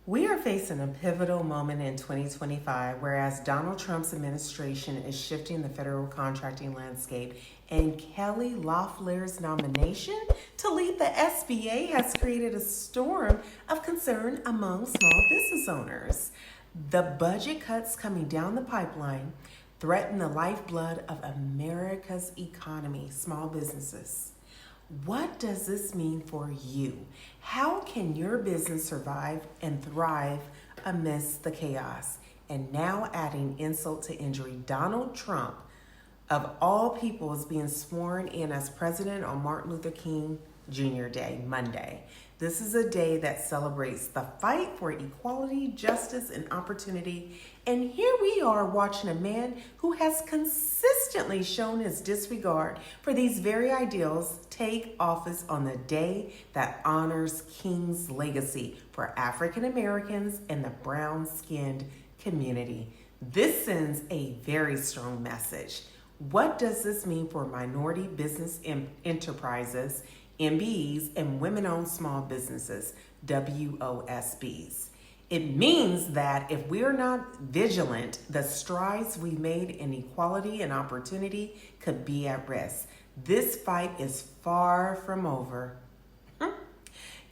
We are facing a pivotal moment in 2025, whereas Donald Trump's administration is shifting the federal contracting landscape, and Kelly Loeffler's nomination to lead the SBA has created a storm of concern among small business owners. The budget cuts coming down the pipeline threaten the lifeblood of America's economy, small businesses. What does this mean for you? How can your business survive and thrive amidst the chaos? And now adding insult to injury, Donald Trump, of all people, is being sworn in as president on Martin Luther King Jr. Day, Monday. This is a day that celebrates the fight for equality, justice, and opportunity. And here we are watching a man who has consistently shown his disregard for these very ideals take office on the day that honors King's legacy for African Americans and the brown-skinned community. This sends a very strong message. What does this mean for minority business enterprises, MBEs, and women-owned small businesses, WOSBs? It means that if we are not vigilant, the strides we made in equality and opportunity could be at risk. This fight is far from over.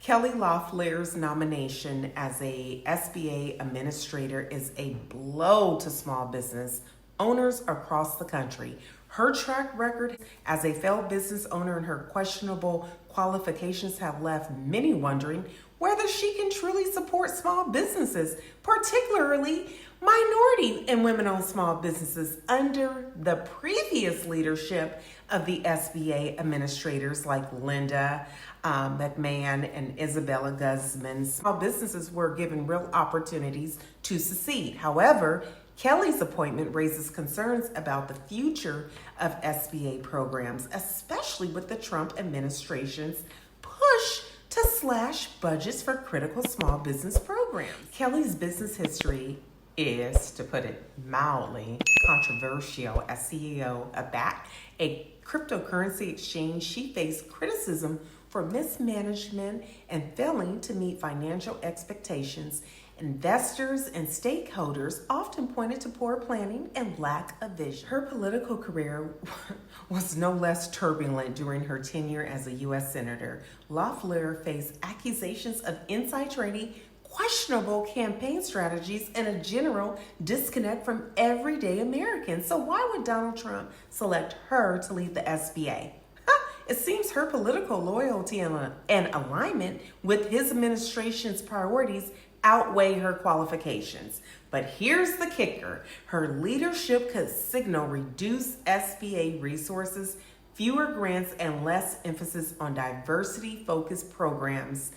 Kelly Loeffler's nomination as a SBA administrator is a blow to small business owners across the country. Her track record as a failed business owner and her questionable qualifications have left many wondering whether she can truly support small businesses, particularly minority and women-owned small businesses, under the previous leadership of the SBA administrators like Linda McMahon and Isabella Guzman. Small businesses were given real opportunities to succeed. However, Kelly's appointment raises concerns about the future of SBA programs, especially with the Trump administration's push to slash budgets for critical small business programs. Kelly's business history is, to put it mildly, controversial. As CEO of BAT, a cryptocurrency exchange, she faced criticism for mismanagement and failing to meet financial expectations. Investors and stakeholders often pointed to poor planning and lack of vision. Her political career was no less turbulent during her tenure as a U.S. Senator. Loeffler faced accusations of inside trading, questionable campaign strategies, and a general disconnect from everyday Americans. So why would Donald Trump select her to lead the SBA? It seems her political loyalty and alignment with his administration's priorities outweigh her qualifications. But here's the kicker. Her leadership could signal reduced SBA resources, fewer grants, and less emphasis on diversity-focused programs.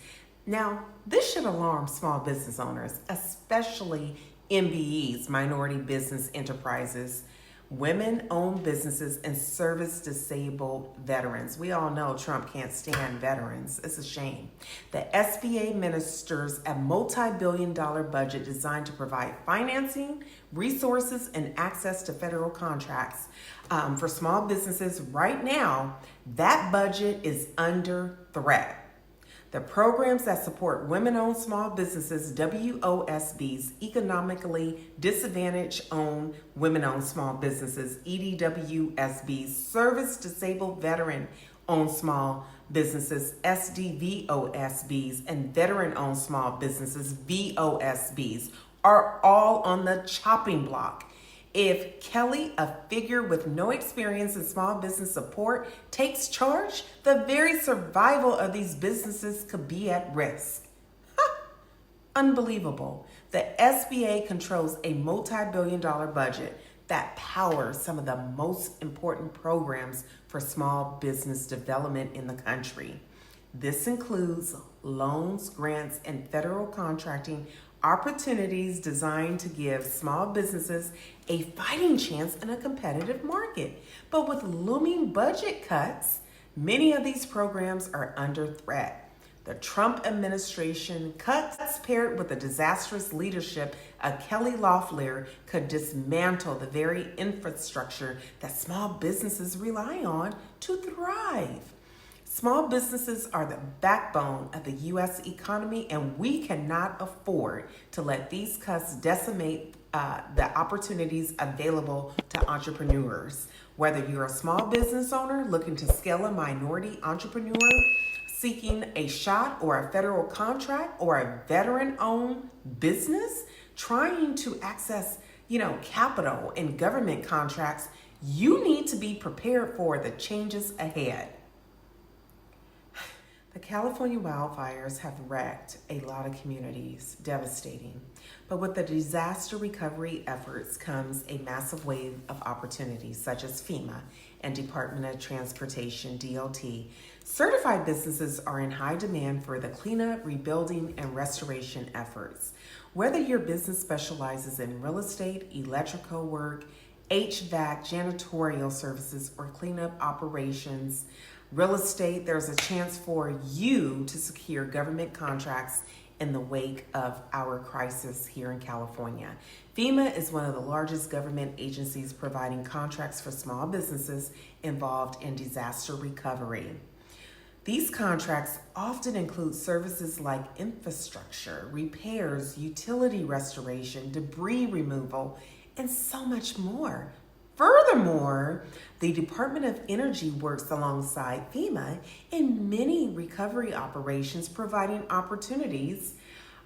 Now, this should alarm small business owners, especially MBEs, minority business enterprises, women-owned businesses, and service-disabled veterans. We all know Trump can't stand veterans. It's a shame. The SBA administers a multi-billion-dollar budget designed to provide financing, resources, and access to federal contracts for small businesses. Right now, that budget is under threat. The programs that support women-owned small businesses, WOSBs, economically disadvantaged-owned women-owned small businesses, EDWSBs, service-disabled veteran-owned small businesses, SDVOSBs, and veteran-owned small businesses, VOSBs, are all on the chopping block. If Kelly, a figure with no experience in small business support, takes charge, the very survival of these businesses could be at risk. Unbelievable. The SBA controls a multi-billion-dollar budget that powers some of the most important programs for small business development in the country. This includes loans, grants, and federal contracting opportunities designed to give small businesses a fighting chance in a competitive market. But with looming budget cuts, many of these programs are under threat. The Trump administration cuts paired with the disastrous leadership of Kelly Loeffler could dismantle the very infrastructure that small businesses rely on to thrive. Small businesses are the backbone of the U.S. economy, and we cannot afford to let these cuts decimate the opportunities available to entrepreneurs. Whether you're a small business owner looking to scale a minority entrepreneur, seeking a shot or a federal contract, or a veteran-owned business trying to access, capital and government contracts, you need to be prepared for the changes ahead. The California wildfires have wrecked a lot of communities, devastating. But with the disaster recovery efforts comes a massive wave of opportunities, such as FEMA and Department of Transportation, DOT. Certified businesses are in high demand for the cleanup, rebuilding, and restoration efforts. Whether your business specializes in real estate, electrical work, HVAC, janitorial services, or cleanup operations, real estate, there's a chance for you to secure government contracts in the wake of our crisis here in California. FEMA is one of the largest government agencies providing contracts for small businesses involved in disaster recovery. These contracts often include services like infrastructure, repairs, utility restoration, debris removal, and so much more. Furthermore, the Department of Energy works alongside FEMA in many recovery operations, providing opportunities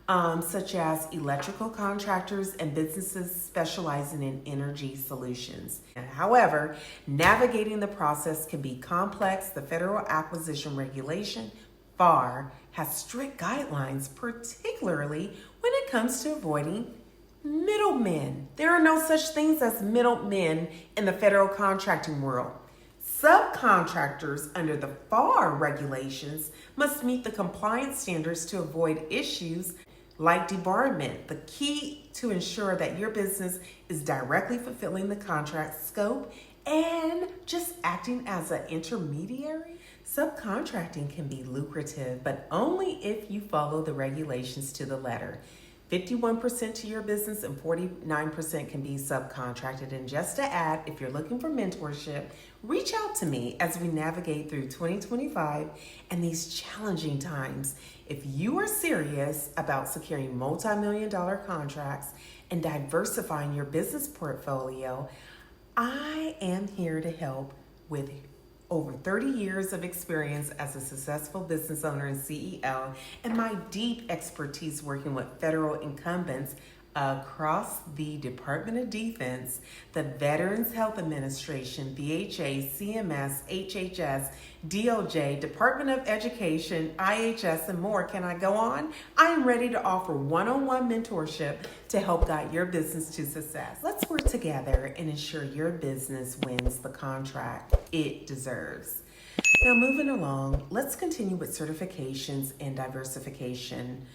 such as electrical contractors and businesses specializing in energy solutions. However, navigating the process can be complex. The Federal Acquisition Regulation, FAR, has strict guidelines, particularly when it comes to avoiding middlemen. There are no such things as middlemen in the federal contracting world. Subcontractors under the FAR regulations must meet the compliance standards to avoid issues like debarment. The key to ensure that your business is directly fulfilling the contract scope and just acting as an intermediary. Subcontracting can be lucrative, but only if you follow the regulations to the letter. 51% to your business and 49% can be subcontracted. And just to add, if you're looking for mentorship, reach out to me as we navigate through 2025 and these challenging times. If you are serious about securing multi-million-dollar contracts and diversifying your business portfolio, I am here to help with over 30 years of experience as a successful business owner and CEO, and my deep expertise working with federal incumbents across the Department of Defense, the Veterans Health Administration, VHA, CMS, HHS, DOJ, Department of Education, IHS, and more. Can I go on? I am ready to offer one-on-one mentorship to help guide your business to success. Let's work together and ensure your business wins the contract it deserves. Now, moving along, let's continue with certifications and diversification.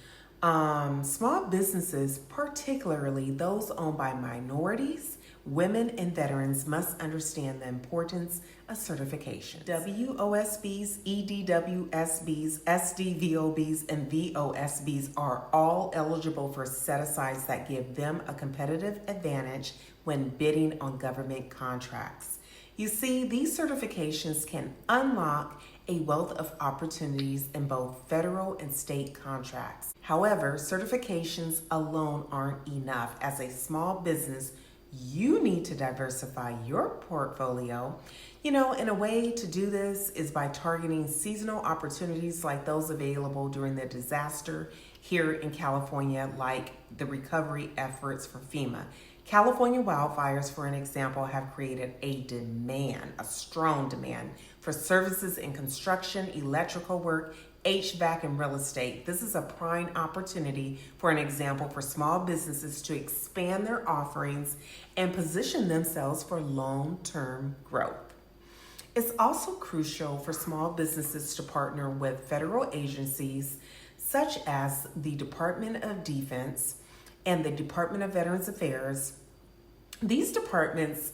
Small businesses, particularly those owned by minorities, women, and veterans, must understand the importance of certification. WOSBs, EDWSBs, SDVOBs, and VOSBs are all eligible for set-asides that give them a competitive advantage when bidding on government contracts. You see, these certifications can unlock a wealth of opportunities in both federal and state contracts. However, certifications alone aren't enough. As a small business, you need to diversify your portfolio. And a way to do this is by targeting seasonal opportunities like those available during the disaster here in California, like the recovery efforts for FEMA. California wildfires, for an example, have created a strong demand for services in construction, electrical work, HVAC, and real estate. This is a prime opportunity, for an example, for small businesses to expand their offerings and position themselves for long-term growth. It's also crucial for small businesses to partner with federal agencies such as the Department of Defense and the Department of Veterans Affairs. These departments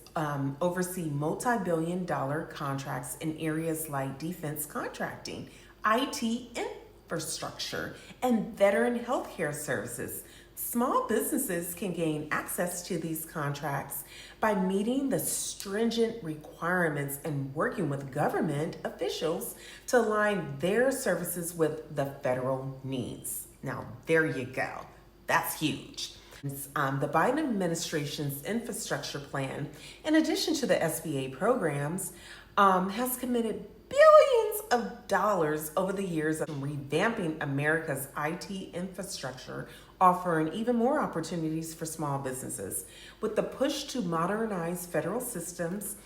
oversee multi-billion-dollar contracts in areas like defense contracting, IT infrastructure, and veteran healthcare services. Small businesses can gain access to these contracts by meeting the stringent requirements and working with government officials to align their services with the federal needs. Now, there you go. That's huge. The Biden administration's infrastructure plan, in addition to the SBA programs, has committed billions of dollars over the years of revamping America's IT infrastructure, offering even more opportunities for small businesses. With the push to modernize federal systems,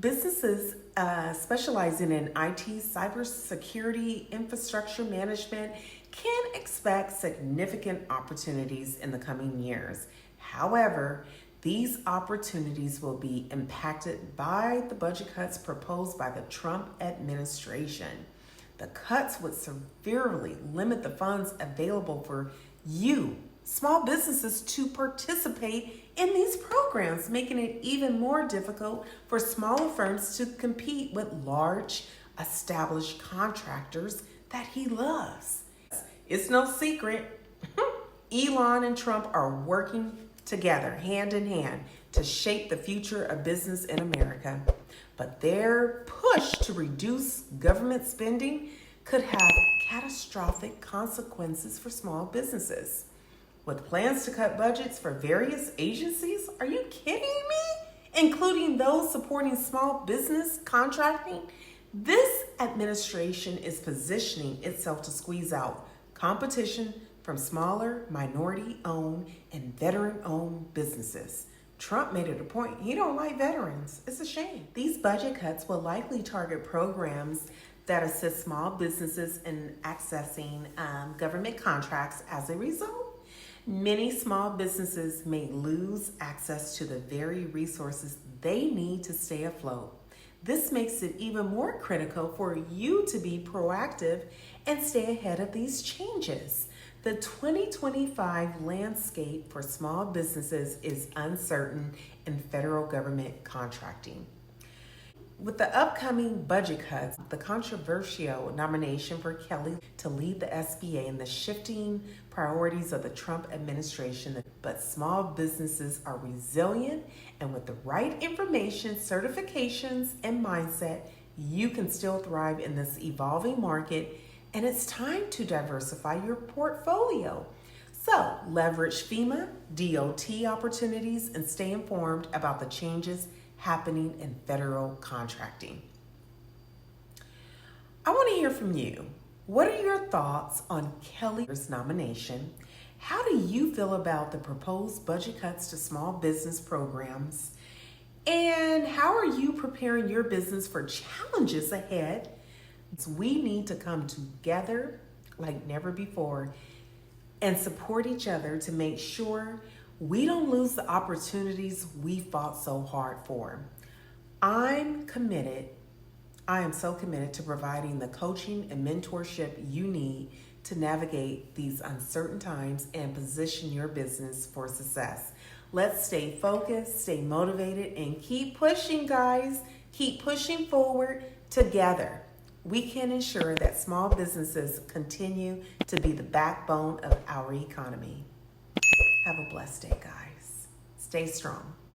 businesses specializing in IT, cybersecurity, infrastructure management can expect significant opportunities in the coming years. However, these opportunities will be impacted by the budget cuts proposed by the Trump administration. The cuts would severely limit the funds available for you, small businesses, to participate in these programs, making it even more difficult for smaller firms to compete with large, established contractors that he loves. It's no secret, Elon and Trump are working together, hand in hand, to shape the future of business in America. But their push to reduce government spending could have catastrophic consequences for small businesses. With plans to cut budgets for various agencies, are you kidding me? Including those supporting small business contracting, this administration is positioning itself to squeeze out competition from smaller, minority-owned, and veteran-owned businesses. Trump made it a point he don't like veterans. It's a shame. These budget cuts will likely target programs that assist small businesses in accessing government contracts. As a result, many small businesses may lose access to the very resources they need to stay afloat. This makes it even more critical for you to be proactive and stay ahead of these changes. The 2025 landscape for small businesses is uncertain in federal government contracting. With the upcoming budget cuts, the controversial nomination for Kelly to lead the SBA, and the shifting priorities of the Trump administration, but small businesses are resilient, and with the right information, certifications, and mindset, you can still thrive in this evolving market, and it's time to diversify your portfolio. So leverage FEMA, DOT opportunities, and stay informed about the changes happening in federal contracting. I want to hear from you. What are your thoughts on Kelly's nomination? How do you feel about the proposed budget cuts to small business programs? And how are you preparing your business for challenges ahead? We need to come together like never before and support each other to make sure we don't lose the opportunities we fought so hard for. I am so committed to providing the coaching and mentorship you need to navigate these uncertain times and position your business for success. Let's stay focused, stay motivated, and keep pushing, guys. Keep pushing forward together. We can ensure that small businesses continue to be the backbone of our economy. Have a blessed day, guys. Stay strong.